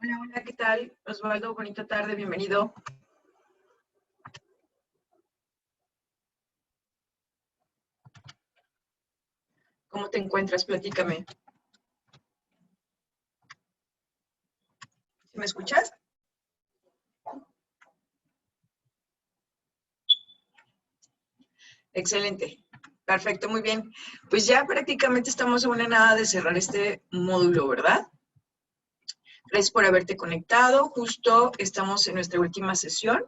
Hola, hola, ¿qué tal? Osvaldo, bonita tarde, bienvenido. ¿Cómo te encuentras? Platícame. ¿Me escuchas? Excelente. Perfecto, muy bien. Pues ya prácticamente estamos a una nada de cerrar este módulo, ¿verdad? Gracias por haberte conectado. Justo estamos en nuestra última sesión,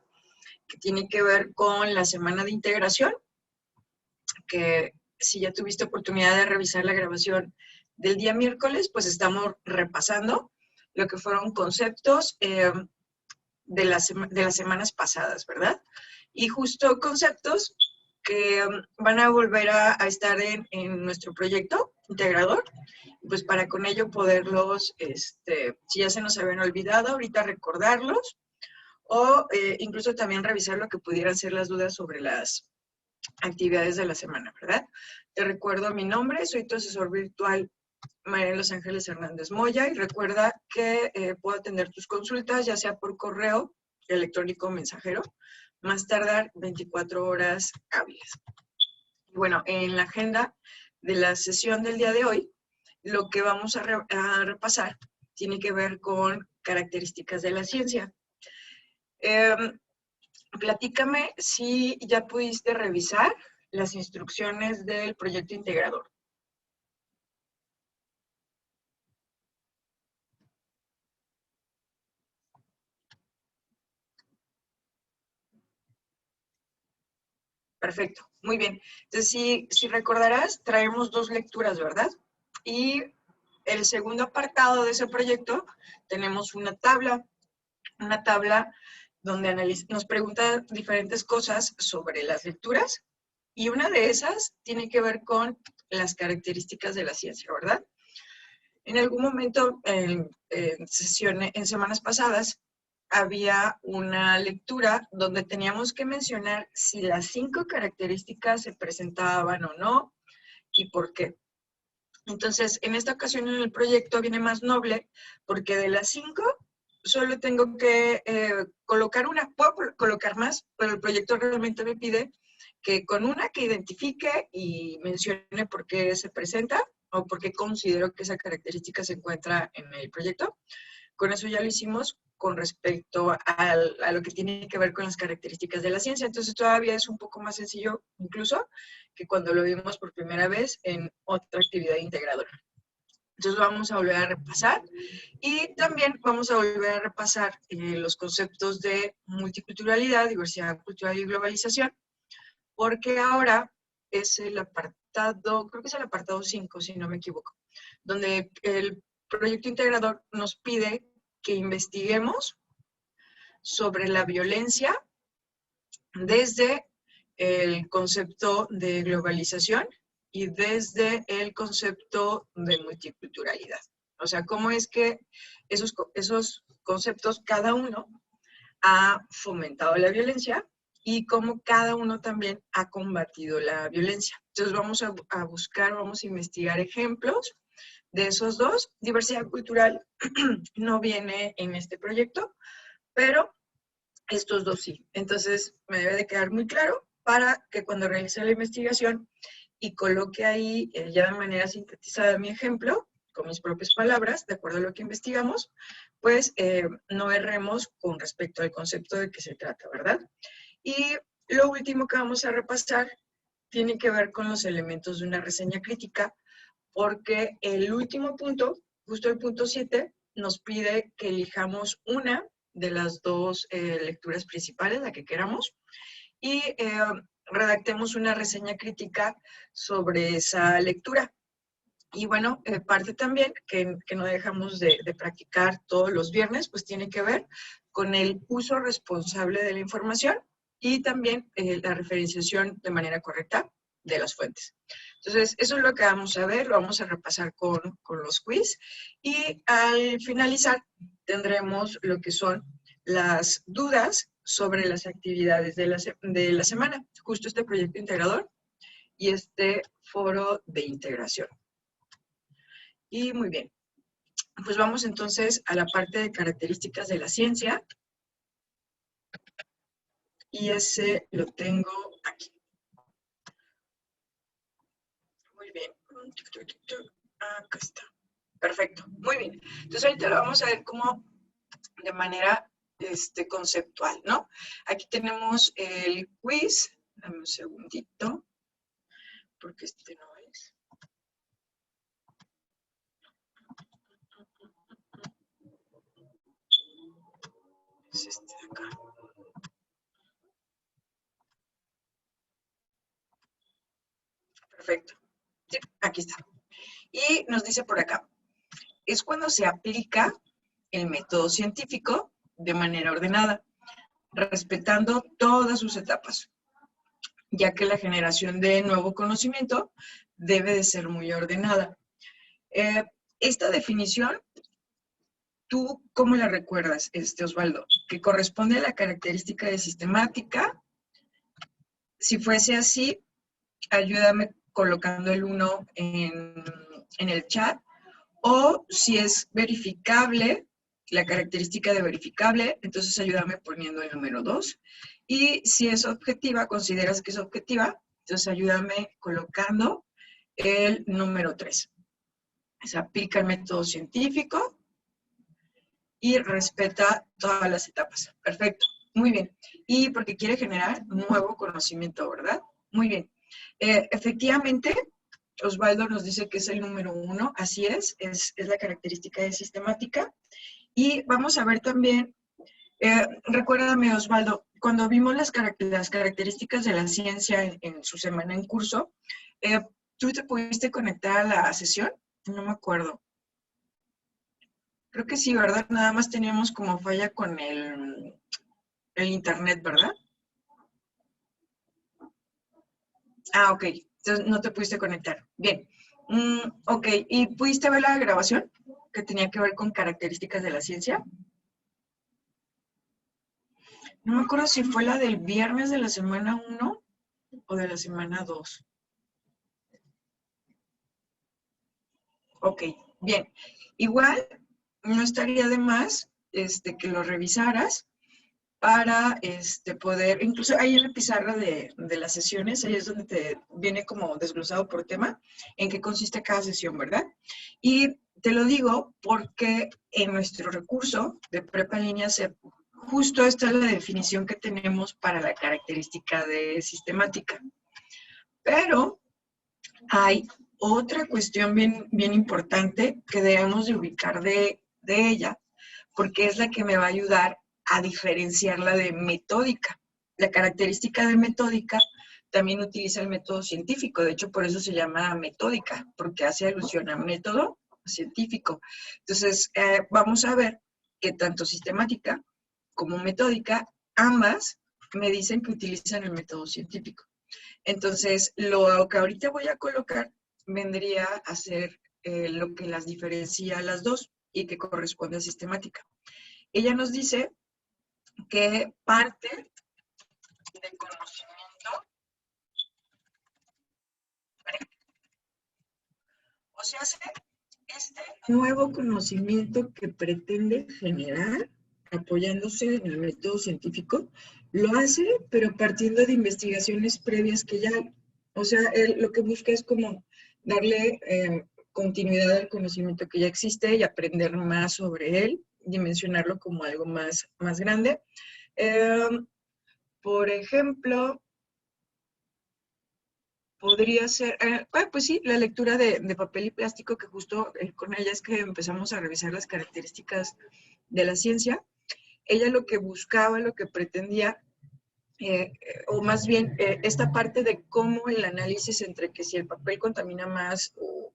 que tiene que ver con la semana de integración, que si ya tuviste oportunidad de revisar la grabación del día miércoles, pues estamos repasando lo que fueron conceptos de las semanas pasadas, ¿verdad? Y justo conceptos que van a volver a estar en nuestro proyecto integrador, pues para con ello poderlos, si ya se nos habían olvidado, ahorita recordarlos, o incluso también revisar lo que pudieran ser las dudas sobre las actividades de la semana, ¿verdad? Te recuerdo mi nombre, soy tu asesor virtual María Los Ángeles Hernández Moya, y recuerda que puedo atender tus consultas, ya sea por correo electrónico o mensajero, más tardar 24 horas hábiles. Y bueno, en la agenda de la sesión del día de hoy, lo que vamos a repasar tiene que ver con características de la ciencia. Platícame si ya pudiste revisar las instrucciones del proyecto integrador. Perfecto, muy bien. Entonces, si recordarás, traemos dos lecturas, ¿verdad? Y el segundo apartado de ese proyecto, tenemos una tabla donde nos pregunta diferentes cosas sobre las lecturas, y una de esas tiene que ver con las características de la ciencia, ¿verdad? En algún momento, en semanas pasadas, había una lectura donde teníamos que mencionar si las 5 características se presentaban o no y por qué. Entonces, en esta ocasión en el proyecto viene más noble, porque de las 5 solo tengo que colocar una, puedo colocar más, pero el proyecto realmente me pide que con una que identifique y mencione por qué se presenta o por qué considero que esa característica se encuentra en el proyecto. Con eso ya lo hicimos con respecto a lo que tiene que ver con las características de la ciencia. Entonces todavía es un poco más sencillo incluso que cuando lo vimos por primera vez en otra actividad integradora. Entonces vamos a volver a repasar y también vamos a volver a repasar los conceptos de multiculturalidad, diversidad cultural y globalización, porque ahora es el apartado, creo que es el apartado 5, si no me equivoco, donde el proyecto integrador nos pide que investiguemos sobre la violencia desde el concepto de globalización y desde el concepto de multiculturalidad. O sea, cómo es que esos conceptos, cada uno ha fomentado la violencia y cómo cada uno también ha combatido la violencia. Entonces vamos a buscar, vamos a investigar ejemplos de esos dos. Diversidad cultural no viene en este proyecto, pero estos dos sí. Entonces me debe de quedar muy claro para que cuando realice la investigación y coloque ahí ya de manera sintetizada mi ejemplo, con mis propias palabras, de acuerdo a lo que investigamos, pues no erremos con respecto al concepto de que se trata, ¿verdad? Y lo último que vamos a repasar tiene que ver con los elementos de una reseña crítica, porque el último punto, justo el punto 7, nos pide que elijamos una de las dos lecturas principales, la que queramos, y redactemos una reseña crítica sobre esa lectura. Y bueno, parte también que no dejamos de practicar todos los viernes, pues tiene que ver con el uso responsable de la información y también la referenciación de manera correcta de las fuentes. Entonces, eso es lo que vamos a ver, lo vamos a repasar con los quiz, y al finalizar tendremos lo que son las dudas sobre las actividades de la semana, justo este proyecto integrador y este foro de integración. Y muy bien, Pues vamos entonces a la parte de características de la ciencia. Y ese lo tengo aquí. Muy bien. Acá está. Perfecto. Muy bien. Entonces ahorita lo vamos a ver como de manera conceptual, ¿no? Aquí tenemos el quiz. Dame un segundito, porque este no es. Es este de acá. Perfecto. Sí, aquí está. Y nos dice por acá, es cuando se aplica el método científico de manera ordenada, respetando todas sus etapas, ya que la generación de nuevo conocimiento debe de ser muy ordenada. Esta definición, ¿tú cómo la recuerdas, Osvaldo? Que corresponde a la característica de sistemática. Si fuese así, ayúdame colocando el 1 en el chat. O si es verificable, la característica de verificable, entonces ayúdame poniendo el número 2. Y si es objetiva, consideras que es objetiva, entonces ayúdame colocando el número 3. Se aplica el método científico y respeta todas las etapas. Perfecto. Muy bien. Y porque quiere generar nuevo conocimiento, ¿verdad? Muy bien. Efectivamente, Osvaldo nos dice que es el número 1, así es la característica de sistemática. Y vamos a ver también, recuérdame Osvaldo, cuando vimos las características de la ciencia en su semana en curso, ¿tú te pudiste conectar a la sesión? No me acuerdo. Creo que sí, ¿verdad? Nada más teníamos como falla con el internet, ¿verdad? Ah, ok. Entonces no te pudiste conectar. Bien. Ok. ¿Y pudiste ver la grabación que tenía que ver con características de la ciencia? No me acuerdo si fue la del viernes de la semana 1 o de la semana 2. Ok, bien. Igual no estaría de más que lo revisaras para poder, incluso ahí en la pizarra de las sesiones, ahí es donde te viene como desglosado por tema, en qué consiste cada sesión, ¿verdad? Y te lo digo porque en nuestro recurso de prepa en línea justo esta es la definición que tenemos para la característica de sistemática. Pero hay otra cuestión bien importante que debemos de ubicar de ella, porque es la que me va a ayudar a diferenciarla de metódica. La característica de metódica también utiliza el método científico, de hecho por eso se llama metódica, porque hace alusión a método científico. Entonces, vamos a ver que tanto sistemática como metódica, ambas me dicen que utilizan el método científico. Entonces, lo que ahorita voy a colocar vendría a ser lo que las diferencia a las dos y que corresponde a sistemática. Ella nos dice que parte de conocimiento, o sea, este nuevo conocimiento que pretende generar apoyándose en el método científico, lo hace, pero partiendo de investigaciones previas que ya hay. O sea, él lo que busca es como darle continuidad al conocimiento que ya existe y aprender más sobre él, dimensionarlo como algo más grande. Por ejemplo, podría ser, pues sí, la lectura de papel y plástico, que justo con ella es que empezamos a revisar las características de la ciencia. Ella lo que buscaba, lo que pretendía, o más bien esta parte de cómo el análisis entre que si el papel contamina más o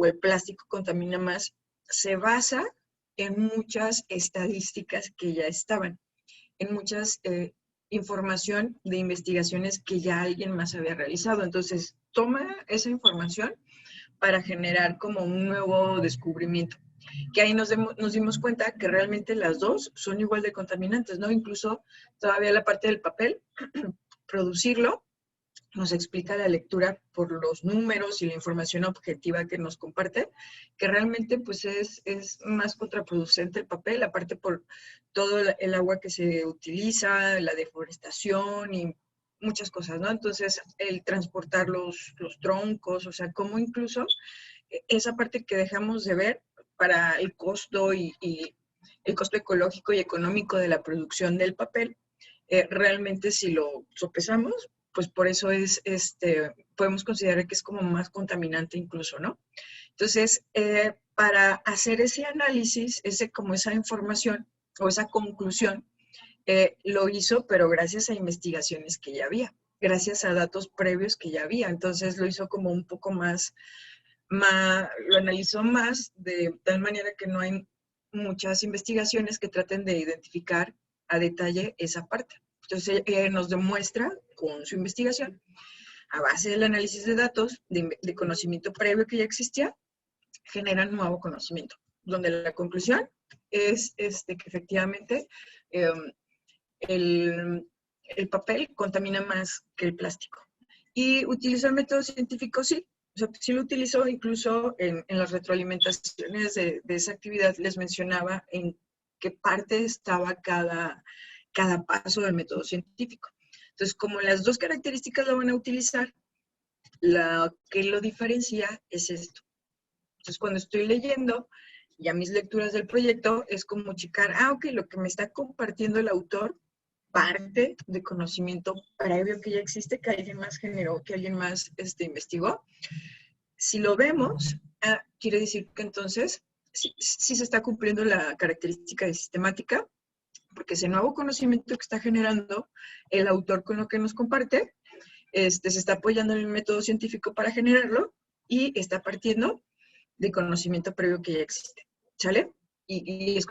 el plástico contamina más, se basa en muchas estadísticas que ya estaban, en muchas información de investigaciones que ya alguien más había realizado. Entonces, toma esa información para generar como un nuevo descubrimiento. Que ahí nos dimos cuenta que realmente las dos son igual de contaminantes, ¿no? Incluso todavía la parte del papel, producirlo nos explica la lectura por los números y la información objetiva que nos comparte, que realmente pues es más contraproducente el papel, aparte por todo el agua que se utiliza, la deforestación y muchas cosas, ¿no? Entonces, el transportar los troncos, o sea, como incluso esa parte que dejamos de ver para el costo y el costo ecológico y económico de la producción del papel, realmente si lo sopesamos, pues por eso podemos considerar que es como más contaminante incluso, ¿no? Entonces, para hacer ese análisis, como esa información o esa conclusión, lo hizo, pero gracias a investigaciones que ya había, gracias a datos previos que ya había. Entonces, lo hizo como un poco lo analizó más de tal manera que no hay muchas investigaciones que traten de identificar a detalle esa parte. Entonces, nos demuestra con su investigación, a base del análisis de datos, de conocimiento previo que ya existía, generan nuevo conocimiento, donde la conclusión es que efectivamente el papel contamina más que el plástico. Y utilizó el método científico, sí. O sea, sí lo utilizó, incluso en las retroalimentaciones de esa actividad les mencionaba en qué parte estaba cada paso del método científico. Entonces, como las dos características lo van a utilizar, lo que lo diferencia es esto. Entonces, cuando estoy leyendo ya mis lecturas del proyecto, es como checar, ok, lo que me está compartiendo el autor parte de conocimiento previo que ya existe, que alguien más generó, que alguien más investigó. Si lo vemos, quiere decir que entonces sí se está cumpliendo la característica de sistemática, porque ese nuevo conocimiento que está generando el autor con lo que nos comparte, se está apoyando en el método científico para generarlo y está partiendo de conocimiento previo que ya existe, ¿sale? Y es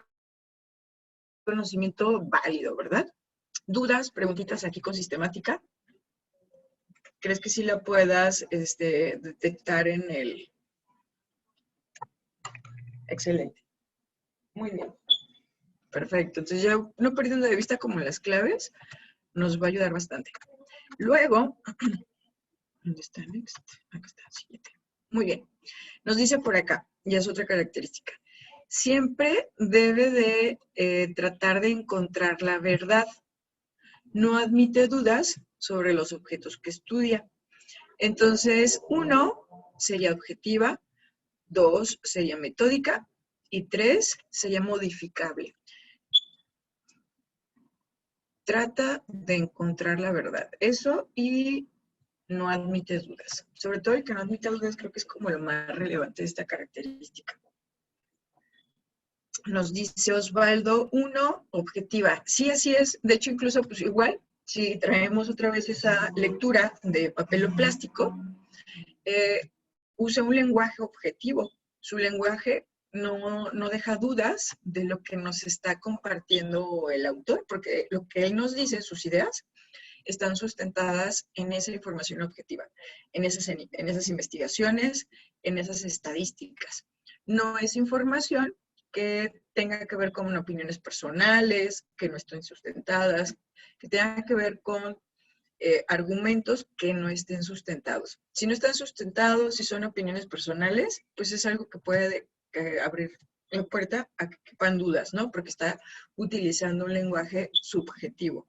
conocimiento válido, ¿verdad? ¿Dudas, preguntitas aquí con sistemática? ¿Crees que sí la puedas detectar en el...? Excelente. Muy bien. Perfecto. Entonces ya no perdiendo de vista como las claves, nos va a ayudar bastante. Luego, ¿dónde está next? Acá está, siguiente. Muy bien. Nos dice por acá, ya es otra característica. Siempre debe de tratar de encontrar la verdad. No admite dudas sobre los objetos que estudia. Entonces, 1 sería objetiva, 2 sería metódica y 3 sería modificable. Trata de encontrar la verdad. Eso y no admite dudas. Sobre todo el que no admite dudas creo que es como lo más relevante de esta característica. Nos dice Osvaldo, 1, objetiva. Sí, así es. De hecho, incluso pues igual, si traemos otra vez esa lectura de papel o plástico, usa un lenguaje objetivo. Su lenguaje no deja dudas de lo que nos está compartiendo el autor, porque lo que él nos dice, sus ideas, están sustentadas en esa información objetiva, en esas investigaciones, en esas estadísticas. No es información que tenga que ver con opiniones personales, que no estén sustentadas, que tenga que ver con argumentos que no estén sustentados. Si no están sustentados, si son opiniones personales, pues es algo que puede abrir la puerta a que quepan dudas, ¿no? Porque está utilizando un lenguaje subjetivo.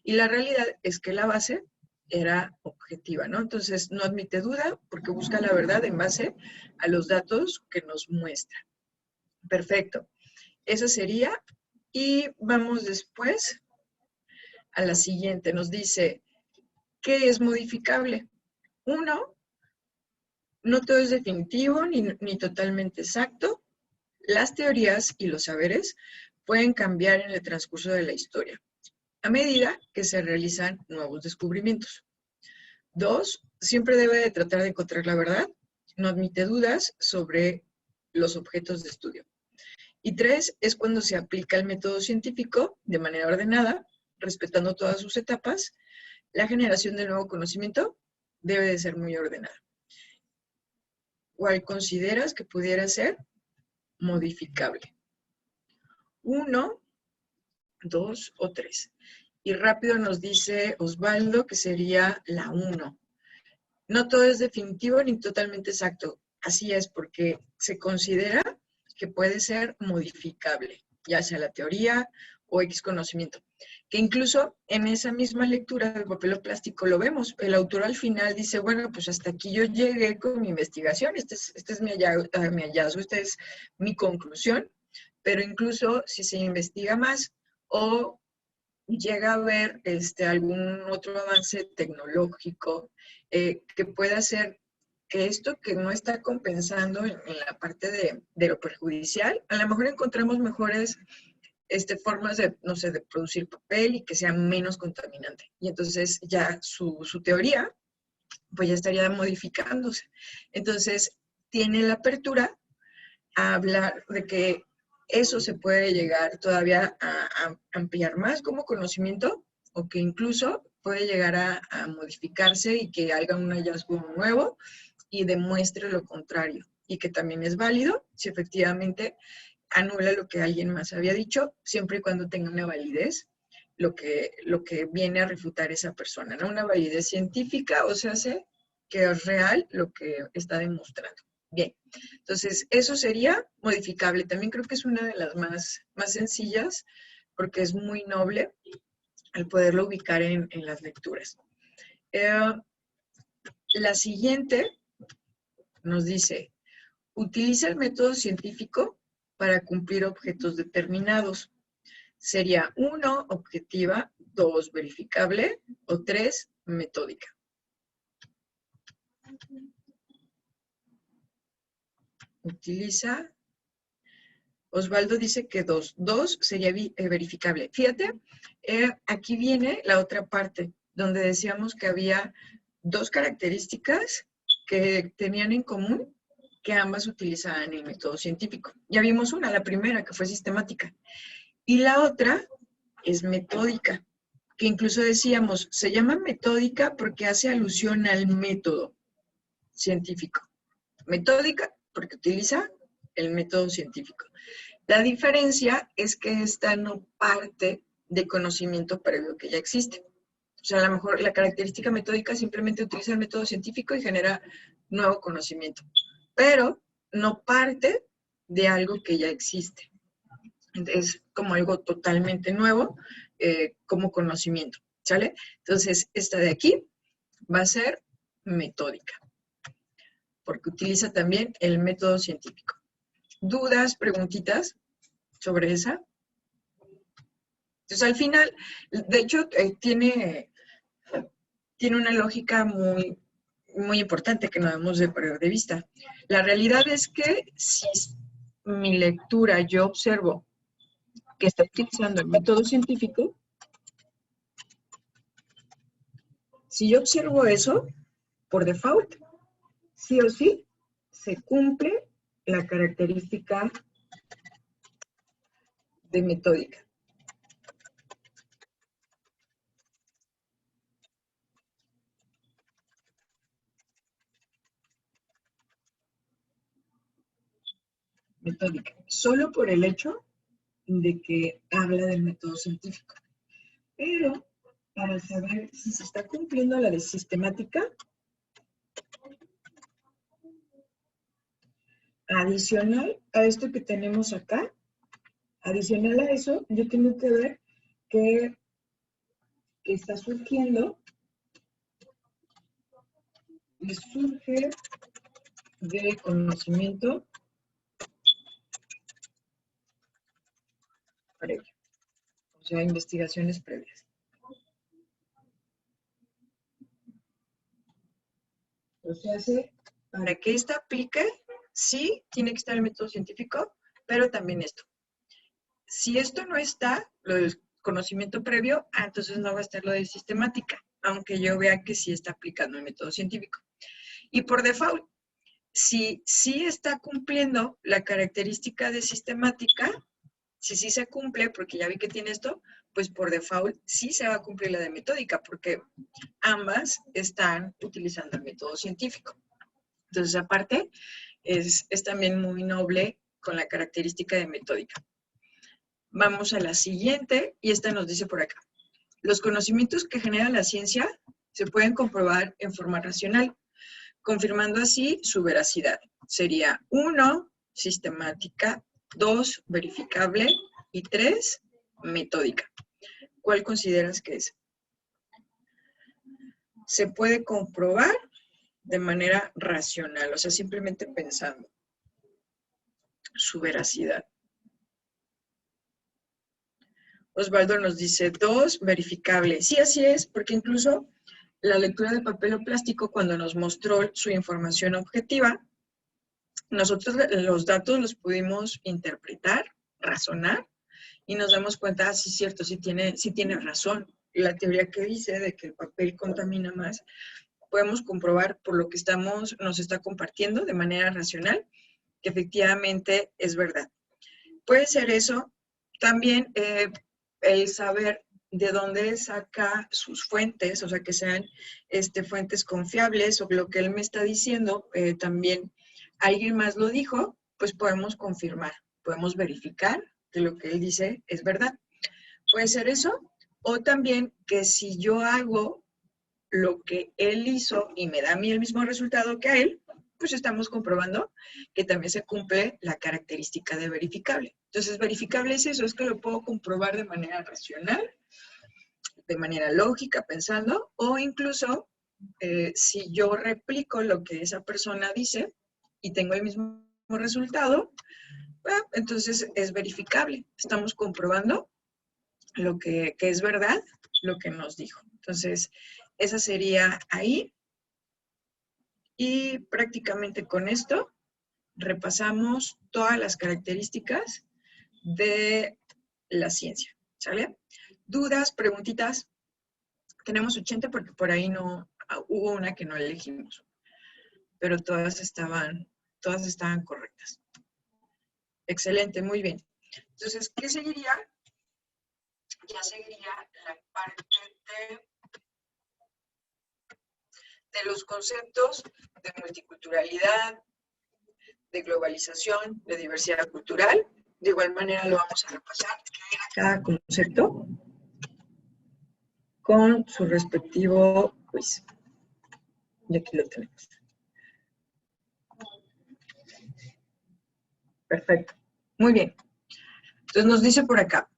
Y la realidad es que la base era objetiva, ¿no? Entonces no admite duda porque busca la verdad en base a los datos que nos muestra. Perfecto. Esa sería. Y vamos después a la siguiente. Nos dice, ¿qué es modificable? 1, no todo es definitivo ni totalmente exacto. Las teorías y los saberes pueden cambiar en el transcurso de la historia, a medida que se realizan nuevos descubrimientos. 2, siempre debe de tratar de encontrar la verdad, no admite dudas sobre los objetos de estudio. Y 3, es cuando se aplica el método científico de manera ordenada, respetando todas sus etapas. La generación del nuevo conocimiento debe de ser muy ordenada. ¿Cuál consideras que pudiera ser modificable? 1, 2 o 3. Y rápido nos dice Osvaldo que sería la 1. No todo es definitivo ni totalmente exacto. Así es, porque se considera que puede ser modificable, ya sea la teoría o X conocimiento. Que incluso en esa misma lectura del papel plástico lo vemos. El autor al final dice, bueno, pues hasta aquí yo llegué con mi investigación, este es mi hallazgo, esta es mi conclusión, pero incluso si se investiga más o llega a haber algún otro avance tecnológico que pueda hacer que esto que no está compensando en la parte de lo perjudicial, a lo mejor encontramos mejores formas de, no sé, de producir papel y que sea menos contaminante. Y entonces ya su teoría, pues ya estaría modificándose. Entonces, tiene la apertura a hablar de que eso se puede llegar todavía a ampliar más como conocimiento o que incluso puede llegar a modificarse y que haga un hallazgo nuevo y demuestre lo contrario y que también es válido si efectivamente anula lo que alguien más había dicho, siempre y cuando tenga una validez, lo que viene a refutar esa persona, ¿no? Una validez científica, o sea, hace que es real lo que está demostrando. Bien, entonces eso sería modificable. También creo que es una de las más sencillas porque es muy noble el poderlo ubicar en las lecturas. La siguiente nos dice, utiliza el método científico para cumplir objetos determinados. Sería 1, objetiva, 2, verificable o 3, metódica. Utiliza, Osvaldo dice que 2. 2 sería verificable. Fíjate, aquí viene la otra parte, donde decíamos que había 2 características que tenían en común que ambas utilizaban el método científico. Ya vimos una, la primera, que fue sistemática. Y la otra es metódica, que incluso decíamos, se llama metódica porque hace alusión al método científico. Metódica porque utiliza el método científico. La diferencia es que esta no parte de conocimiento previo que ya existe. O sea, a lo mejor la característica metódica simplemente utiliza el método científico y genera nuevo conocimiento, pero no parte de algo que ya existe. Es como algo totalmente nuevo como conocimiento, ¿sale? Entonces, esta de aquí va a ser metódica, porque utiliza también el método científico. ¿Dudas, preguntitas sobre esa? Entonces, al final, de hecho, tiene una lógica muy, muy importante que no debemos de perder de vista. La realidad es que si mi lectura yo observo que está utilizando el método científico, si yo observo eso, por default, sí o sí, se cumple la característica de metódica. Metódica, solo por el hecho de que habla del método científico. Pero para saber si se está cumpliendo la de sistemática, adicional a esto que tenemos acá, adicional a eso, yo tengo que ver que está surgiendo, y surge de conocimiento previo, o sea, investigaciones previas. O sea, para que esta aplique, sí tiene que estar el método científico, pero también esto. Si esto no está, lo del conocimiento previo, entonces no va a estar lo de sistemática, aunque yo vea que sí está aplicando el método científico. Y por default, si sí está cumpliendo la característica de sistemática, si sí se cumple, porque ya vi que tiene esto, pues por default sí se va a cumplir la de metódica, porque ambas están utilizando el método científico. Entonces, aparte, es también muy noble con la característica de metódica. Vamos a la siguiente, y esta nos dice por acá. Los conocimientos que genera la ciencia se pueden comprobar en forma racional. confirmando así su veracidad. Sería 1, sistemática, 2, verificable y 3, metódica. ¿Cuál consideras que es? Se puede comprobar de manera racional, o sea, simplemente pensando su veracidad. Osvaldo nos dice 2, verificable. Sí, así es, porque incluso la lectura de papel o plástico, cuando nos mostró su información objetiva, nosotros los datos los pudimos interpretar, razonar, y nos damos cuenta, sí es cierto, sí tiene razón. La teoría que dice de que el papel contamina más, podemos comprobar por lo que nos está compartiendo de manera racional, que efectivamente es verdad. Puede ser eso. También el saber de dónde saca sus fuentes, o sea, que sean fuentes confiables, o lo que él me está diciendo, también alguien más lo dijo, pues podemos confirmar, podemos verificar que lo que él dice es verdad. Puede ser eso, o también que si yo hago lo que él hizo y me da a mí el mismo resultado que a él, pues estamos comprobando que también se cumple la característica de verificable. Entonces, verificable es eso, es que lo puedo comprobar de manera racional, de manera lógica, pensando, o incluso si yo replico lo que esa persona dice y tengo el mismo resultado, entonces es verificable. Estamos comprobando lo que es verdad, lo que nos dijo. Entonces, esa sería ahí. Y prácticamente con esto repasamos todas las características de la ciencia, ¿sale? ¿Dudas, preguntitas? Tenemos 80 porque por ahí no, hubo una que no elegimos, pero todas estaban correctas. Excelente, muy bien. Entonces, ¿qué seguiría? Ya seguiría la parte de los conceptos de multiculturalidad, de globalización, de diversidad cultural. De igual manera lo vamos a repasar cada concepto con su respectivo quiz. Y aquí lo tenemos. Perfecto. Muy bien. Entonces nos dice por acá.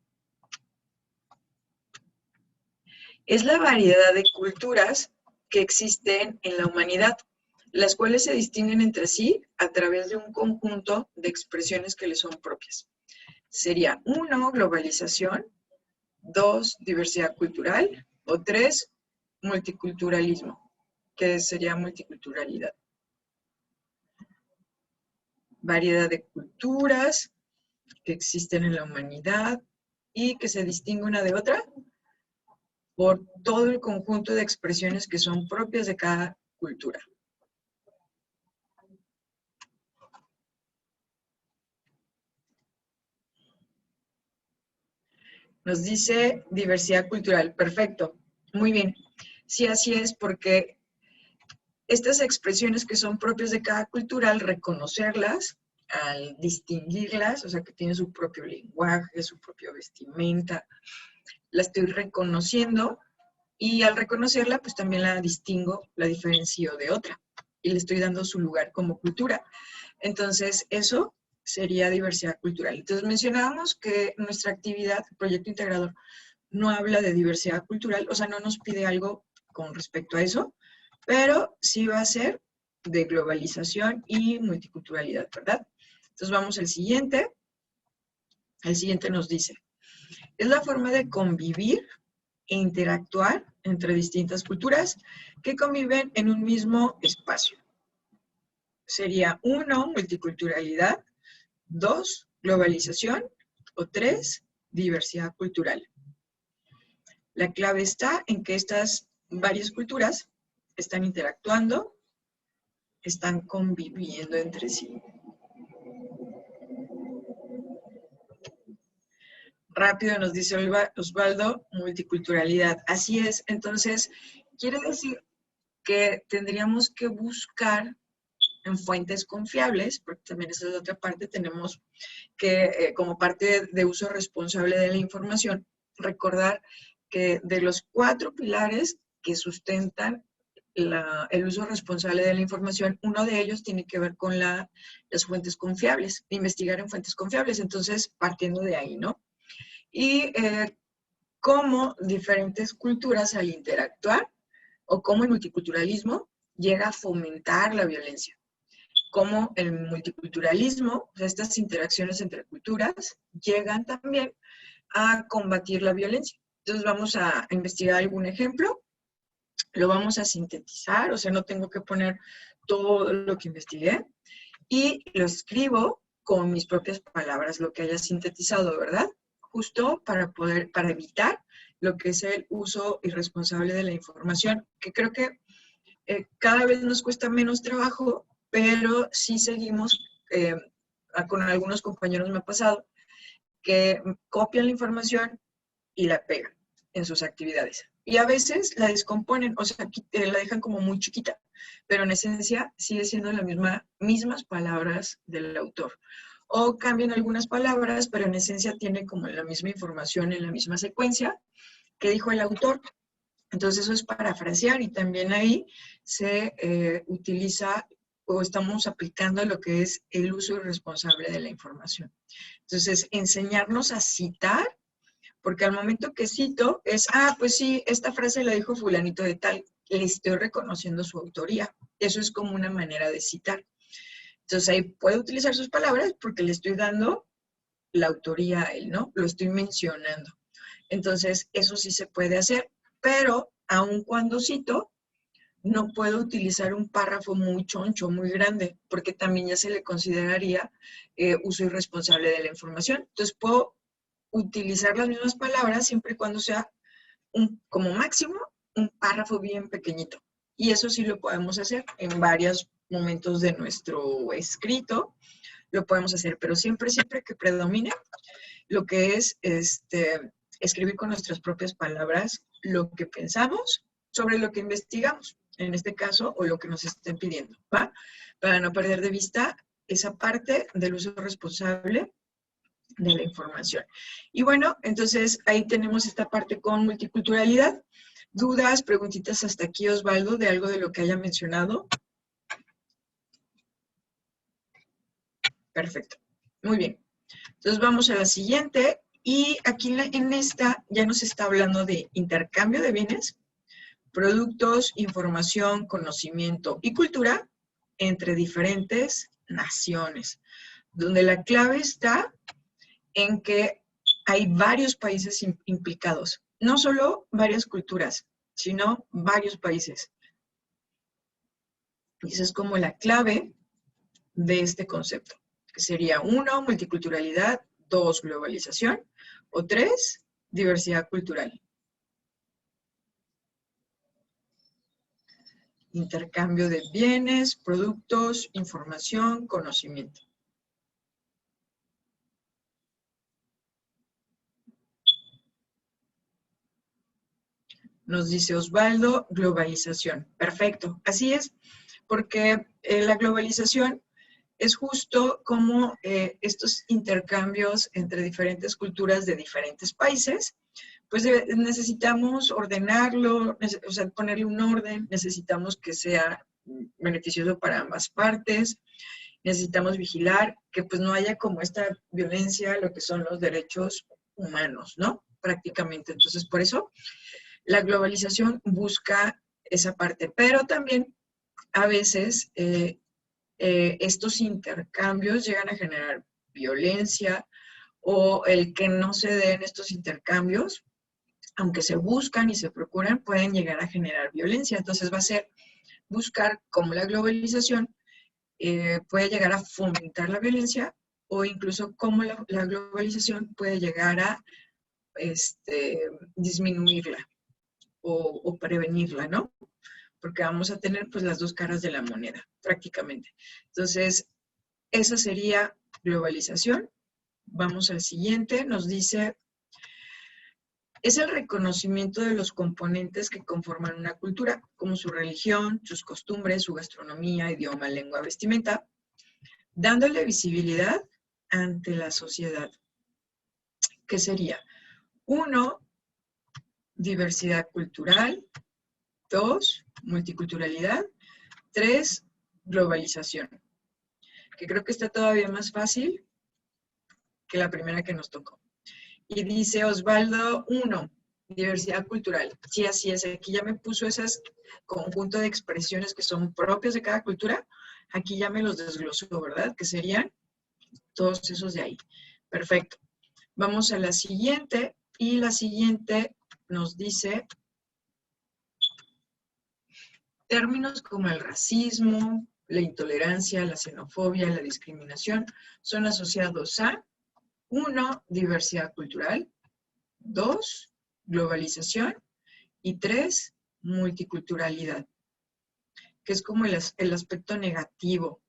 Es la variedad de culturas que existen en la humanidad, las cuales se distinguen entre sí a través de un conjunto de expresiones que les son propias. Sería 1, globalización, 2, diversidad cultural, o 3, multiculturalismo, que sería multiculturalidad. Variedad de culturas que existen en la humanidad y que se distingue una de otra por todo el conjunto de expresiones que son propias de cada cultura. Nos dice diversidad cultural. Perfecto. Muy bien. Sí, así es, porque estas expresiones que son propias de cada cultura, al reconocerlas, al distinguirlas, o sea, que tienen su propio lenguaje, su propia vestimenta, la estoy reconociendo y al reconocerla, pues también la distingo, la diferencio de otra y le estoy dando su lugar como cultura. Entonces, eso sería diversidad cultural. Entonces, mencionábamos que nuestra actividad, Proyecto Integrador, no habla de diversidad cultural, o sea, no nos pide algo con respecto a eso, pero sí va a ser de globalización y multiculturalidad, ¿verdad? Entonces, vamos al siguiente. El siguiente nos dice, es la forma de convivir e interactuar entre distintas culturas que conviven en un mismo espacio. Sería 1, multiculturalidad, 2, globalización, o 3, diversidad cultural. La clave está en que estas varias culturas están interactuando, están conviviendo entre sí. Rápido nos dice Osvaldo, multiculturalidad. Así es, entonces, quiere decir que tendríamos que buscar en fuentes confiables, porque también esa es la otra parte, tenemos que, como parte de uso responsable de la información, recordar que de los 4 pilares que sustentan el uso responsable de la información, uno de ellos tiene que ver con las fuentes confiables, investigar en fuentes confiables. Entonces, partiendo de ahí, ¿no? Y cómo diferentes culturas al interactuar o cómo el multiculturalismo llega a fomentar la violencia. Cómo el multiculturalismo, o sea, estas interacciones entre culturas, llegan también a combatir la violencia. Entonces vamos a investigar algún ejemplo, lo vamos a sintetizar, o sea, no tengo que poner todo lo que investigué, y lo escribo con mis propias palabras, lo que haya sintetizado, ¿verdad? Justo para evitar lo que es el uso irresponsable de la información, que creo que cada vez nos cuesta menos trabajo, pero sí seguimos, con algunos compañeros me ha pasado, que copian la información y la pegan en sus actividades. Y a veces la descomponen, o sea, la dejan como muy chiquita, pero en esencia sigue siendo las mismas palabras del autor. O cambian algunas palabras, pero en esencia tiene como la misma información en la misma secuencia que dijo el autor. Entonces eso es parafrasear, y también ahí se utiliza o estamos aplicando lo que es el uso irresponsable de la información. Entonces, enseñarnos a citar, porque al momento que cito es, pues sí, esta frase la dijo fulanito de tal, le estoy reconociendo su autoría. Eso es como una manera de citar. Entonces ahí puedo utilizar sus palabras porque le estoy dando la autoría a él, ¿no? Lo estoy mencionando. Entonces, eso sí se puede hacer, pero aun cuando cito, no puedo utilizar un párrafo muy choncho, muy grande, porque también ya se le consideraría uso irresponsable de la información. Entonces, puedo utilizar las mismas palabras siempre y cuando sea como máximo un párrafo bien pequeñito. Y eso sí lo podemos hacer en varios momentos de nuestro escrito, lo podemos hacer, pero siempre que predomine lo que es escribir con nuestras propias palabras lo que pensamos sobre lo que investigamos, en este caso, o lo que nos estén pidiendo, ¿va? Para no perder de vista esa parte del uso responsable de la información. Y bueno, entonces ahí tenemos esta parte con multiculturalidad. ¿Dudas, preguntitas hasta aquí, Osvaldo, de algo de lo que haya mencionado? Perfecto. Muy bien. Entonces vamos a la siguiente. Y aquí en esta ya nos está hablando de intercambio de bienes, productos, información, conocimiento y cultura entre diferentes naciones, donde la clave está en que hay varios países implicados, no solo varias culturas, sino varios países. Y esa es como la clave de este concepto, que sería 1, multiculturalidad, 2, globalización, o 3, diversidad cultural. Intercambio de bienes, productos, información, conocimiento. Nos dice Osvaldo, globalización. Perfecto, así es, porque la globalización es justo como estos intercambios entre diferentes culturas de diferentes países, pues necesitamos ordenarlo, o sea, ponerle un orden, necesitamos que sea beneficioso para ambas partes, necesitamos vigilar que pues no haya como esta violencia, lo que son los derechos humanos, ¿no? Prácticamente. Entonces, por eso la globalización busca esa parte, pero también a veces estos intercambios llegan a generar violencia, o el que no se den estos intercambios, aunque se buscan y se procuran, pueden llegar a generar violencia. Entonces va a ser buscar cómo la globalización puede llegar a fomentar la violencia, o incluso cómo la globalización puede llegar a disminuirla o prevenirla, ¿no? Porque vamos a tener pues las dos caras de la moneda, prácticamente. Entonces, esa sería globalización. Vamos al siguiente, nos dice, es el reconocimiento de los componentes que conforman una cultura, como su religión, sus costumbres, su gastronomía, idioma, lengua, vestimenta, dándole visibilidad ante la sociedad. ¿Qué sería? 1, diversidad cultural. 2, multiculturalidad. 3, globalización. Que creo que está todavía más fácil que la primera que nos tocó. Y dice Osvaldo 1, diversidad cultural. Sí, así es. Aquí ya me puso esas conjunto de expresiones que son propias de cada cultura. Aquí ya me los desglosó, ¿verdad? Que serían todos esos de ahí. Perfecto. Vamos a la siguiente. Y la siguiente nos dice términos como el racismo, la intolerancia, la xenofobia, la discriminación son asociados a 1, diversidad cultural, 2, globalización y 3, multiculturalidad, que es como el aspecto negativo.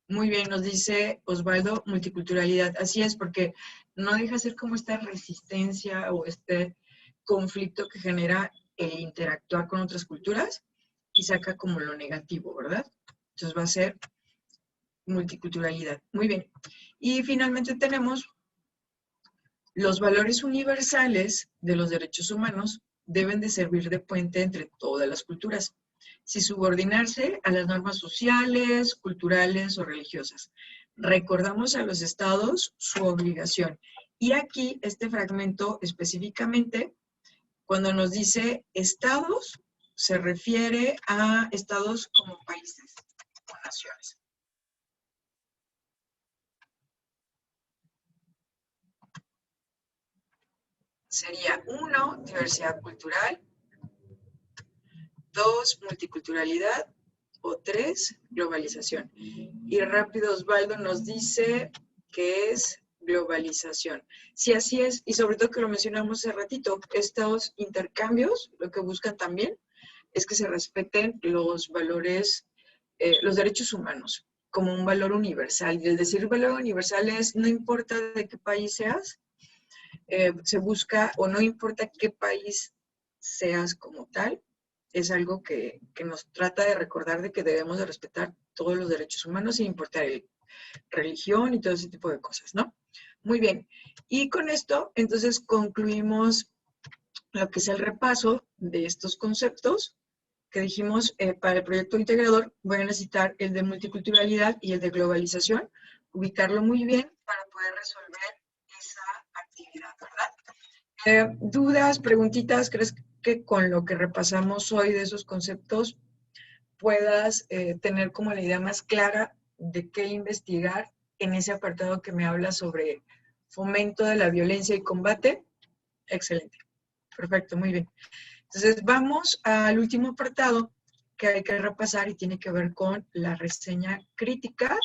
Muy bien, nos dice Osvaldo, multiculturalidad. Así es, porque no deja de ser como esta resistencia o este conflicto que genera el interactuar con otras culturas y saca como lo negativo, ¿verdad? Entonces va a ser multiculturalidad. Muy bien. Y finalmente tenemos los valores universales de los derechos humanos deben de servir de puente entre todas las culturas, sin subordinarse a las normas sociales, culturales o religiosas. Recordamos a los estados su obligación. Y aquí, este fragmento específicamente, cuando nos dice estados, se refiere a estados como países o naciones. Sería 1, diversidad cultural, 2, multiculturalidad o 3, globalización. Y rápido Osvaldo nos dice que es globalización. Sí, así es, y sobre todo que lo mencionamos hace ratito, estos intercambios lo que buscan también es que se respeten los valores, los derechos humanos como un valor universal. Y el decir valor universal es, no importa de qué país seas, se busca, o no importa qué país seas como tal, es algo que nos trata de recordar de que debemos de respetar todos los derechos humanos sin importar religión y todo ese tipo de cosas, ¿no? Muy bien. Y con esto, entonces, concluimos lo que es el repaso de estos conceptos que dijimos para el proyecto integrador. Voy a necesitar el de multiculturalidad y el de globalización, ubicarlo muy bien para poder resolver esa actividad, ¿verdad? ¿Dudas, preguntitas? ¿Crees que con lo que repasamos hoy de esos conceptos puedas tener como la idea más clara de qué investigar en ese apartado que me habla sobre fomento de la violencia y combate? Excelente. Perfecto, muy bien. Entonces vamos al último apartado que hay que repasar y tiene que ver con la reseña crítica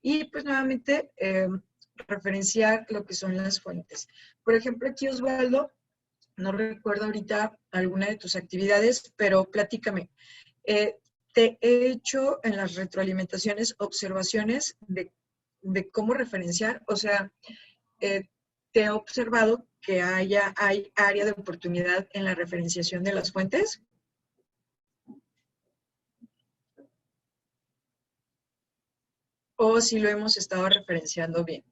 y pues nuevamente referenciar lo que son las fuentes. Por ejemplo, aquí Osvaldo, no recuerdo ahorita alguna de tus actividades, pero platícame. Te he hecho en las retroalimentaciones observaciones de cómo referenciar, o sea, te he observado que hay área de oportunidad en la referenciación de las fuentes. O si lo hemos estado referenciando bien.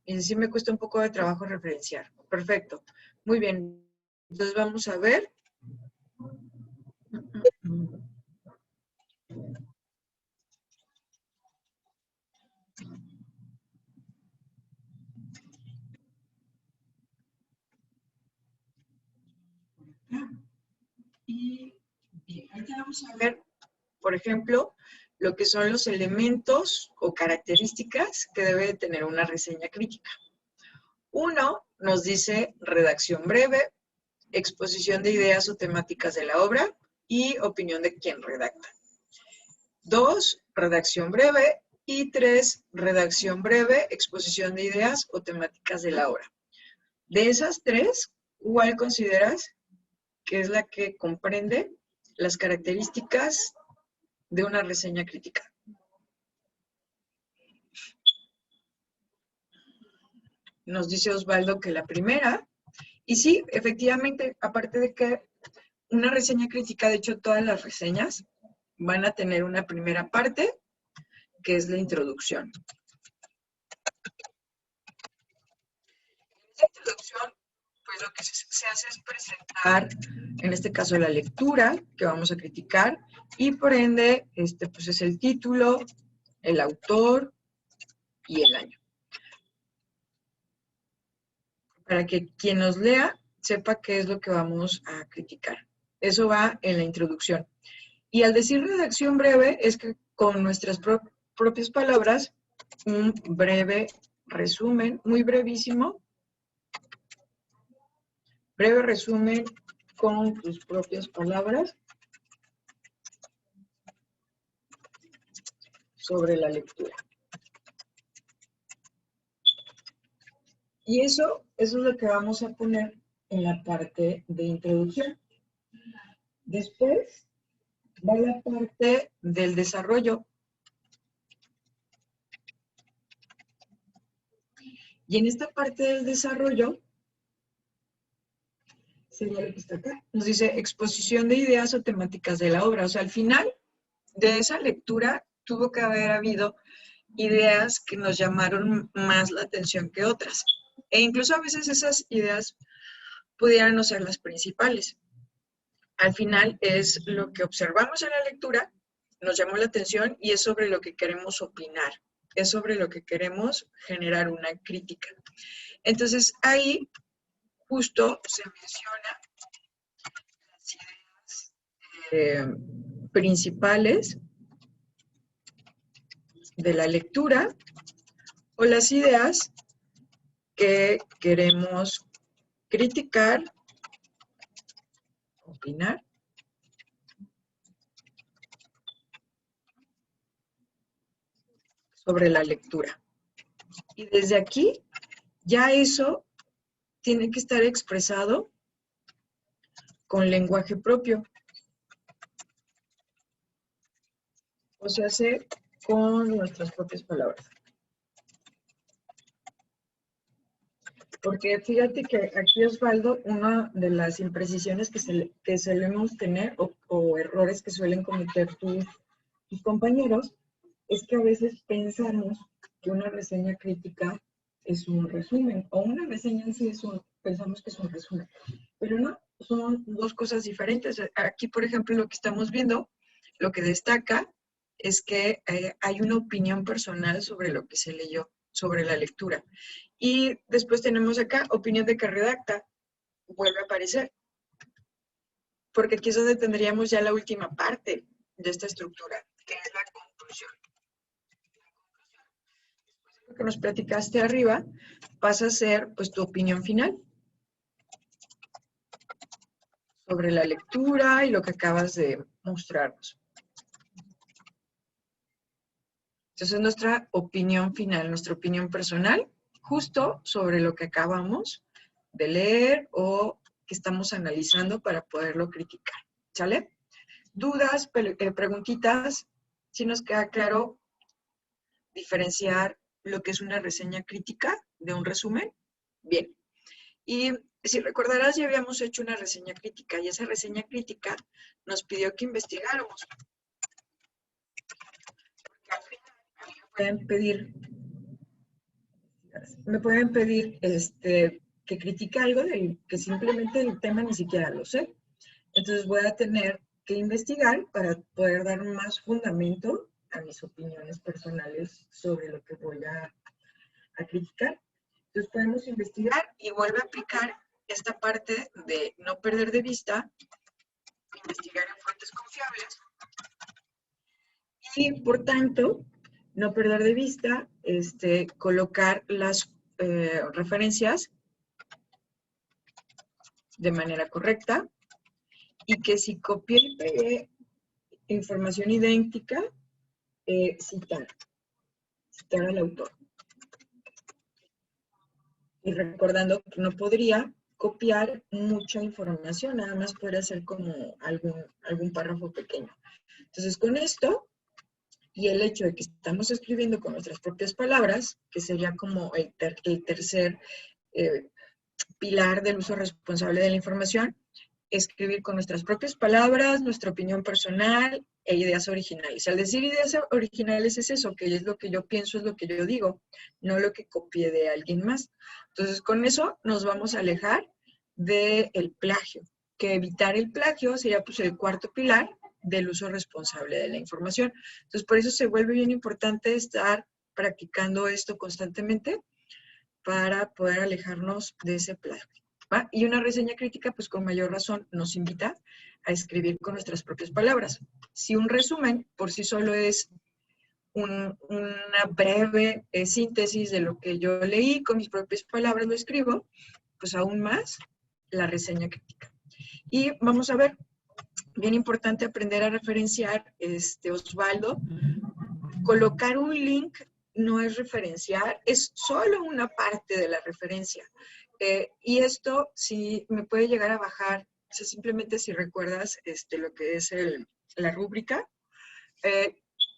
Y sí me cuesta un poco de trabajo referenciar. Perfecto. Muy bien. Entonces vamos a ver. Y bien, ahorita vamos a ver, por ejemplo, lo que son los elementos o características que debe tener una reseña crítica. Uno, nos dice redacción breve, exposición de ideas o temáticas de la obra y opinión de quien redacta. 2, redacción breve. Y 3, redacción breve, exposición de ideas o temáticas de la obra. De esas 3, ¿cuál consideras que es la que comprende las características de una reseña crítica? Nos dice Osvaldo que la primera, y sí, efectivamente, aparte de que una reseña crítica, de hecho todas las reseñas van a tener una primera parte, que es la introducción. En esa introducción pues lo que se hace es presentar, en este caso, la lectura que vamos a criticar, y por ende, pues es el título, el autor y el año. Para que quien nos lea sepa qué es lo que vamos a criticar. Eso va en la introducción. Y al decir redacción breve, es que con nuestras propias palabras, un breve resumen, muy brevísimo, breve resumen con tus propias palabras sobre la lectura. Y eso es lo que vamos a poner en la parte de introducción. Después va la parte del desarrollo. Y en esta parte del desarrollo, sería lo que está acá, nos dice exposición de ideas o temáticas de la obra. O sea, al final de esa lectura tuvo que haber habido ideas que nos llamaron más la atención que otras. E incluso a veces esas ideas pudieran no ser las principales. Al final es lo que observamos en la lectura, nos llamó la atención y es sobre lo que queremos opinar, es sobre lo que queremos generar una crítica. Entonces ahí justo se menciona las ideas principales de la lectura o las ideas que queremos criticar, opinar, sobre la lectura. Y desde aquí, ya eso tiene que estar expresado con lenguaje propio. O sea, con nuestras propias palabras. Porque fíjate que aquí, Osvaldo, una de las imprecisiones que solemos tener o errores que suelen cometer tus compañeros es que a veces pensamos que una reseña crítica es un resumen, o una reseña en sí pensamos que es un resumen, pero no, son dos cosas diferentes. Aquí, por ejemplo, lo que estamos viendo, lo que destaca es que hay una opinión personal sobre lo que se leyó, sobre la lectura. Y después tenemos acá, opinión de que redacta, vuelve a aparecer, porque aquí es donde tendríamos ya la última parte de esta estructura, que es la conclusión. Lo que nos platicaste arriba pasa a ser pues tu opinión final sobre la lectura y lo que acabas de mostrarnos. Entonces es nuestra opinión final, nuestra opinión personal, justo sobre lo que acabamos de leer o que estamos analizando para poderlo criticar. ¿Sale? ¿Dudas, preguntitas? ¿Sí nos queda claro diferenciar lo que es una reseña crítica de un resumen? Bien. Y si recordarás, ya habíamos hecho una reseña crítica y esa reseña crítica nos pidió que investigáramos. Porque al final me pueden pedir que critique algo que simplemente el tema ni siquiera lo sé. Entonces voy a tener que investigar para poder dar más fundamento a mis opiniones personales sobre lo que voy a criticar. Entonces podemos investigar y vuelve a aplicar esta parte de no perder de vista, investigar en fuentes confiables y, por tanto, no perder de vista, colocar las referencias de manera correcta y que si copié y pegué información idéntica, citar al autor. Y recordando que no podría copiar mucha información, nada más podría ser como algún párrafo pequeño. Entonces, con esto y el hecho de que estamos escribiendo con nuestras propias palabras, que sería como el tercer pilar del uso responsable de la información, escribir con nuestras propias palabras, nuestra opinión personal e ideas originales. Al decir ideas originales es eso, que es lo que yo pienso, es lo que yo digo, no lo que copié de alguien más. Entonces, con eso nos vamos a alejar del plagio, que evitar el plagio sería pues el cuarto pilar del uso responsable de la información. Entonces, por eso se vuelve bien importante estar practicando esto constantemente para poder alejarnos de ese plagio, ¿va? Y una reseña crítica, pues con mayor razón, nos invita a escribir con nuestras propias palabras. Si un resumen por sí solo es una breve síntesis de lo que yo leí, con mis propias palabras lo escribo, pues aún más la reseña crítica. Y vamos a ver, bien importante aprender a referenciar, Osvaldo, colocar un link no es referenciar, es solo una parte de la referencia. Y esto sí me puede llegar a bajar, o sea, simplemente si recuerdas lo que es la rúbrica,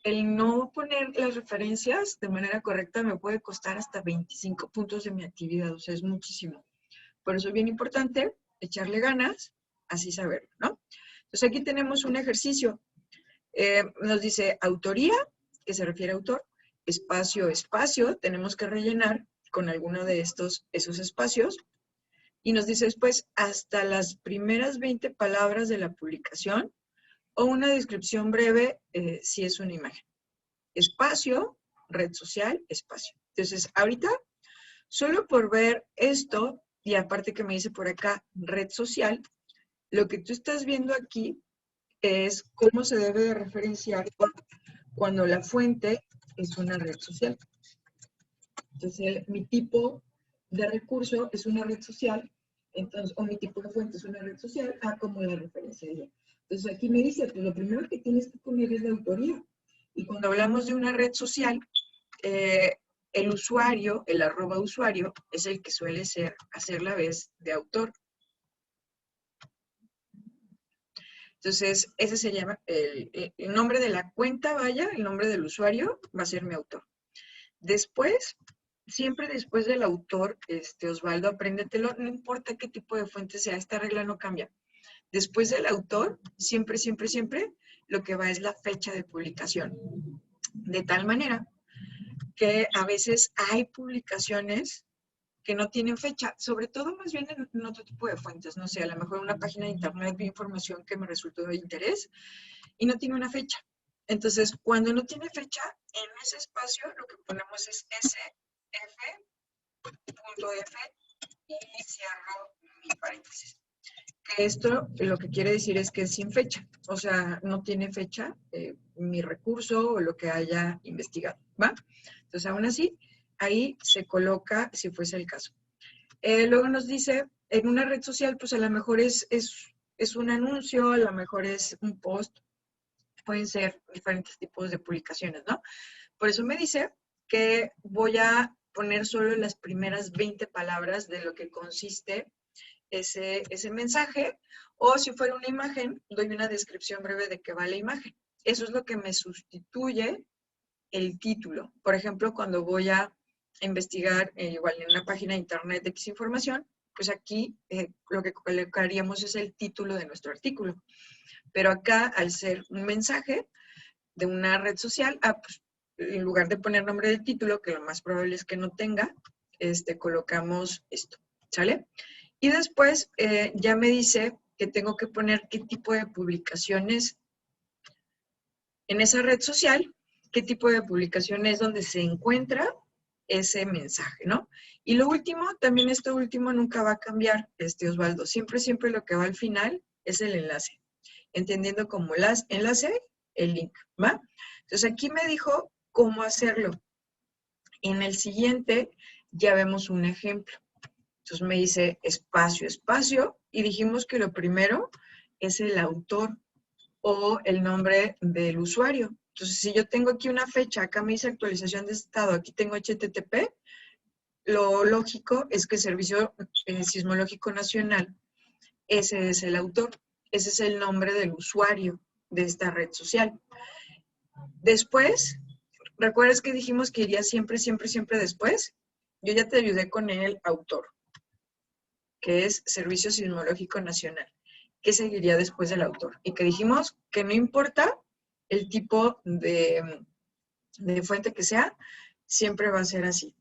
el no poner las referencias de manera correcta me puede costar hasta 25 puntos de mi actividad, o sea, es muchísimo. Por eso es bien importante echarle ganas, así saberlo, ¿no? Entonces aquí tenemos un ejercicio. Nos dice autoría, que se refiere a autor, espacio, espacio, tenemos que rellenar con alguno de esos espacios. Y nos dice después hasta las primeras 20 palabras de la publicación o una descripción breve si es una imagen. Espacio, red social, espacio. Entonces, ahorita, solo por ver esto, y aparte que me dice por acá, red social, lo que tú estás viendo aquí es cómo se debe de referenciar cuando la fuente es una red social. Entonces, mi tipo de recurso es una red social, entonces, o mi tipo de fuente es una red social, como la referencia yo. Entonces, aquí me dice, pues lo primero que tienes que poner es la autoría. Y cuando hablamos de una red social, el usuario, el @usuario, es el que suele hacer la vez de autor. Entonces, ese se llama el nombre de la cuenta, vaya, el nombre del usuario va a ser mi autor. Después, siempre después del autor, Osvaldo, apréndetelo, no importa qué tipo de fuente sea, esta regla no cambia. Después del autor, siempre, siempre, siempre, lo que va es la fecha de publicación. De tal manera que a veces hay publicaciones que no tienen fecha, sobre todo más bien en otro tipo de fuentes, no sé, a lo mejor una página de internet vi información que me resultó de interés y no tiene una fecha. Entonces, cuando no tiene fecha, en ese espacio lo que ponemos es sf.f y cierro mi paréntesis. Que esto lo que quiere decir es que es sin fecha, o sea, no tiene fecha mi recurso o lo que haya investigado, ¿va? Entonces, aún así, ahí se coloca si fuese el caso. Luego nos dice, en una red social, pues a lo mejor es un anuncio, a lo mejor es un post, pueden ser diferentes tipos de publicaciones, ¿no? Por eso me dice que voy a poner solo las primeras 20 palabras de lo que consiste ese mensaje, o si fuera una imagen, doy una descripción breve de qué va la imagen. Eso es lo que me sustituye el título. Por ejemplo, cuando voy a investigar igual en una página de internet de X información, pues aquí lo que colocaríamos es el título de nuestro artículo. Pero acá, al ser un mensaje de una red social, pues, en lugar de poner nombre del título, que lo más probable es que no tenga, colocamos esto, ¿sale? Y después ya me dice que tengo que poner qué tipo de publicaciones en esa red social, qué tipo de publicaciones donde se encuentra ese mensaje, ¿no? Y lo último, también esto último nunca va a cambiar, Osvaldo. Siempre, siempre lo que va al final es el enlace. Entendiendo como enlace, el link, ¿va? Entonces aquí me dijo cómo hacerlo. En el siguiente ya vemos un ejemplo. Entonces me dice espacio, espacio, y dijimos que lo primero es el autor o el nombre del usuario. Entonces, si yo tengo aquí una fecha, acá me dice actualización de estado, aquí tengo HTTP, lo lógico es que el Servicio Sismológico Nacional, ese es el autor, ese es el nombre del usuario de esta red social. Después, ¿recuerdas que dijimos que iría siempre, siempre, siempre después? Yo ya te ayudé con el autor, que es Servicio Sismológico Nacional. ¿Qué seguiría después del autor? Y que dijimos que no importa el tipo de fuente que sea, siempre va a ser así.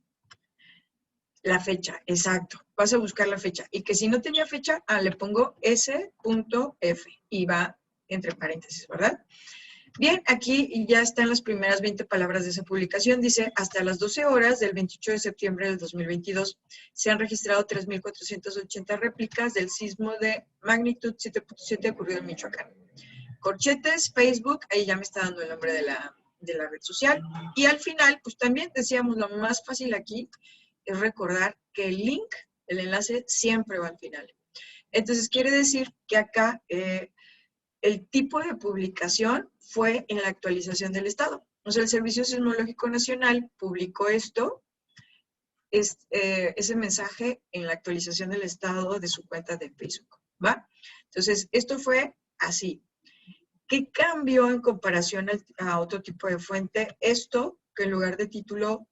La fecha, exacto. Vas a buscar la fecha. Y que si no tenía fecha, le pongo s.f y va entre paréntesis, ¿verdad? Bien, aquí ya están las primeras 20 palabras de esa publicación. Dice, hasta las 12 horas del 28 de septiembre del 2022 se han registrado 3.480 réplicas del sismo de magnitud 7.7 ocurrido en Michoacán. Corchetes, Facebook, ahí ya me está dando el nombre de la red social. Y al final, pues también decíamos, lo más fácil aquí es recordar que el link, el enlace, siempre va al final. Entonces, quiere decir que acá el tipo de publicación fue en la actualización del estado. O sea, el Servicio Sismológico Nacional publicó ese mensaje en la actualización del estado de su cuenta de Facebook, ¿va? Entonces, esto fue así. ¿Qué cambió en comparación a otro tipo de fuente? Esto, que en lugar de título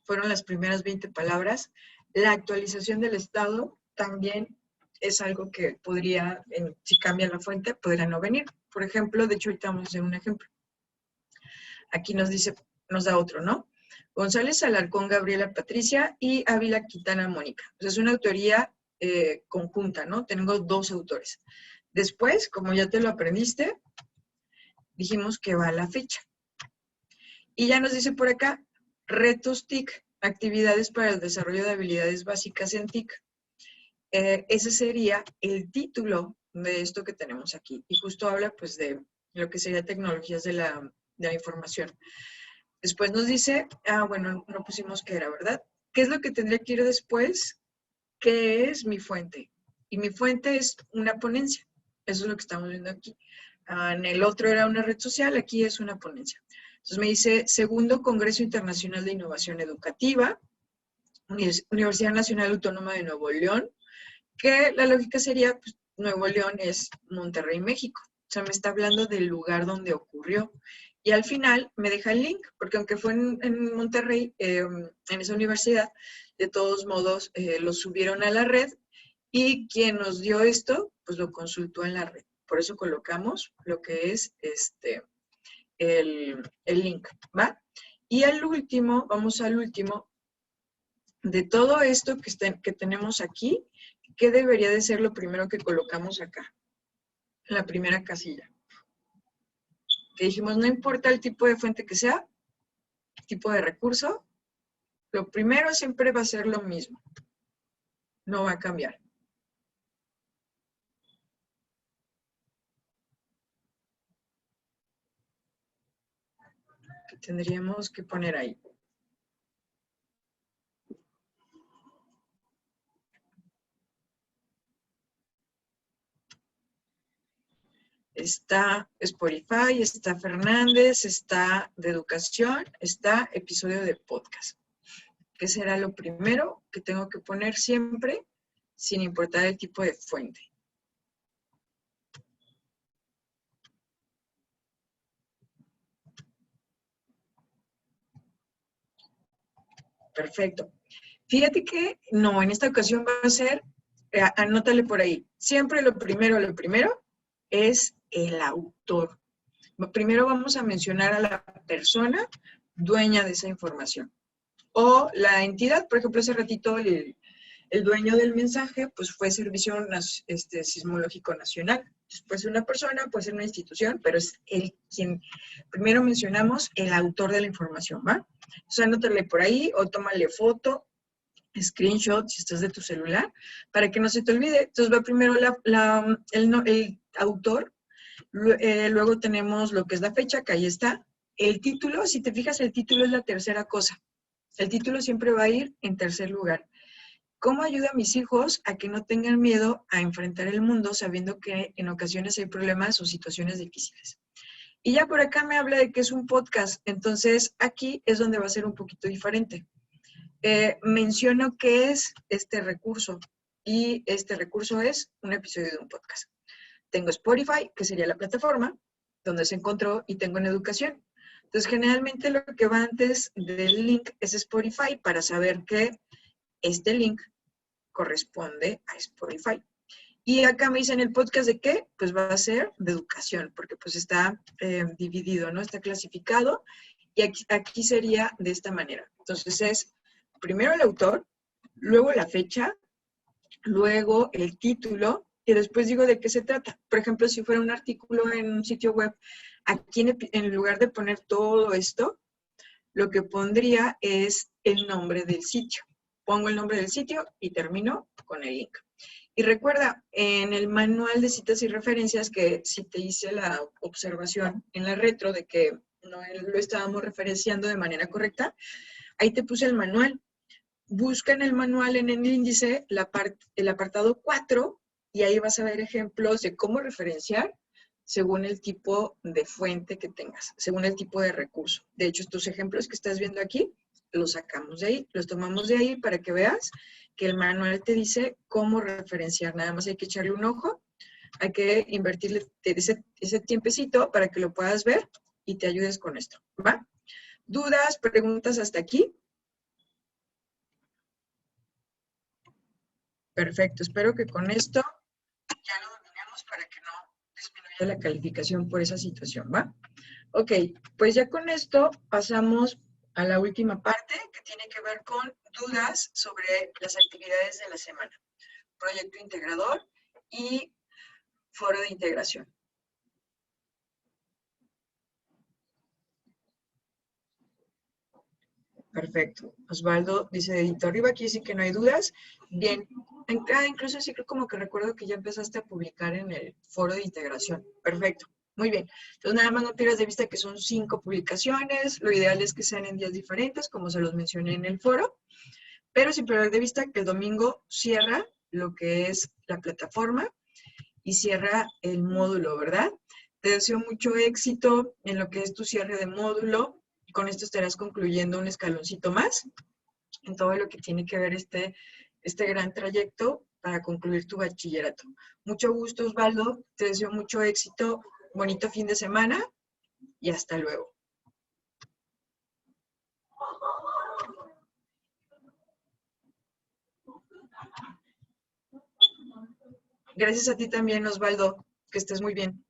fueron las primeras 20 palabras, la actualización del estado también es algo que podría, si cambia la fuente, podría no venir. Por ejemplo, de hecho, ahorita vamos a hacer un ejemplo. Aquí nos dice, nos da otro, ¿no? González Alarcón, Gabriela Patricia y Ávila Quintana Mónica. O sea, es una autoría conjunta, ¿no? Tengo dos autores. Después, como ya te lo aprendiste, dijimos que va la fecha. Y ya nos dice por acá, retos TIC, actividades para el desarrollo de habilidades básicas en TIC. Ese sería el título de esto que tenemos aquí. Y justo habla pues de lo que sería tecnologías de la información. Después nos dice, bueno, no pusimos qué era, ¿verdad? ¿Qué es lo que tendría que ir después? ¿Qué es mi fuente? Y mi fuente es una ponencia. Eso es lo que estamos viendo aquí. En el otro era una red social, aquí es una ponencia. Entonces me dice, segundo Congreso Internacional de Innovación Educativa, Universidad Nacional Autónoma de Nuevo León, que la lógica sería, pues, Nuevo León es Monterrey, México. O sea, me está hablando del lugar donde ocurrió. Y al final me deja el link, porque aunque fue en Monterrey, en esa universidad, de todos modos lo subieron a la red y quien nos dio esto, pues lo consultó en la red. Por eso colocamos lo que es el link, ¿va? Y al último, vamos al último, de todo esto que tenemos aquí, ¿qué debería de ser lo primero que colocamos acá? En la primera casilla. Que dijimos, no importa el tipo de fuente que sea, tipo de recurso, lo primero siempre va a ser lo mismo. No va a cambiar. ¿Qué tendríamos que poner ahí? Está Spotify, está Fernández, está de educación, está episodio de podcast. ¿Qué será lo primero que tengo que poner siempre, sin importar el tipo de fuente? Perfecto. Fíjate que no, en esta ocasión va a ser, anótale por ahí, siempre lo primero es el autor. Primero vamos a mencionar a la persona dueña de esa información. O la entidad, por ejemplo, hace ratito el dueño del mensaje pues fue Servicio Sismológico Nacional. Puede ser una persona, puede ser una institución, pero es el quien, primero mencionamos el autor de la información, ¿va? Entonces anótale por ahí o tómale foto, screenshot si estás de tu celular, para que no se te olvide. Entonces va primero el autor, luego tenemos lo que es la fecha, que ahí está. El título, si te fijas, el título es la tercera cosa. El título siempre va a ir en tercer lugar. ¿Cómo ayuda a mis hijos a que no tengan miedo a enfrentar el mundo sabiendo que en ocasiones hay problemas o situaciones difíciles? Y ya por acá me habla de que es un podcast, entonces aquí es donde va a ser un poquito diferente. Menciono qué es este recurso y este recurso es un episodio de un podcast. Tengo Spotify, que sería la plataforma donde se encontró, y tengo en educación. Entonces, generalmente lo que va antes del link es Spotify para saber que este link corresponde a Spotify. Y acá me dicen el podcast de qué, pues va a ser de educación, porque pues está dividido, ¿no? Está clasificado y aquí sería de esta manera. Entonces es primero el autor, luego la fecha, luego el título, y después digo de qué se trata. Por ejemplo, si fuera un artículo en un sitio web, aquí en lugar de poner todo esto, lo que pondría es el nombre del sitio. Pongo el nombre del sitio y termino con el link. Y recuerda, en el manual de citas y referencias, que si te hice la observación en la retro de que no lo estábamos referenciando de manera correcta, ahí te puse el manual. Busca en el manual, en el índice, el apartado 4, y ahí vas a ver ejemplos de cómo referenciar según el tipo de fuente que tengas, según el tipo de recurso. De hecho, estos ejemplos que estás viendo aquí, los sacamos de ahí, los tomamos de ahí para que veas que el manual te dice cómo referenciar. Nada más hay que echarle un ojo, hay que invertirle ese tiempecito para que lo puedas ver y te ayudes con esto, ¿va? ¿Dudas, preguntas hasta aquí? Perfecto, espero que con esto ya lo dominamos para que no disminuya la calificación por esa situación, ¿va? Ok, pues ya con esto pasamos a la última parte que tiene que ver con dudas sobre las actividades de la semana. Proyecto integrador y foro de integración. Perfecto. Osvaldo dice dedito arriba, aquí sí que no hay dudas. Bien. Incluso sí que como que recuerdo que ya empezaste a publicar en el foro de integración. Perfecto. Muy bien. Entonces nada más no pierdas de vista que son 5 publicaciones. Lo ideal es que sean en días diferentes, como se los mencioné en el foro. Pero sin perder de vista que el domingo cierra lo que es la plataforma y cierra el módulo, ¿verdad? Te deseo mucho éxito en lo que es tu cierre de módulo. Con esto estarás concluyendo un escaloncito más en todo lo que tiene que ver este gran trayecto para concluir tu bachillerato. Mucho gusto, Osvaldo. Te deseo mucho éxito, bonito fin de semana y hasta luego. Gracias a ti también, Osvaldo. Que estés muy bien.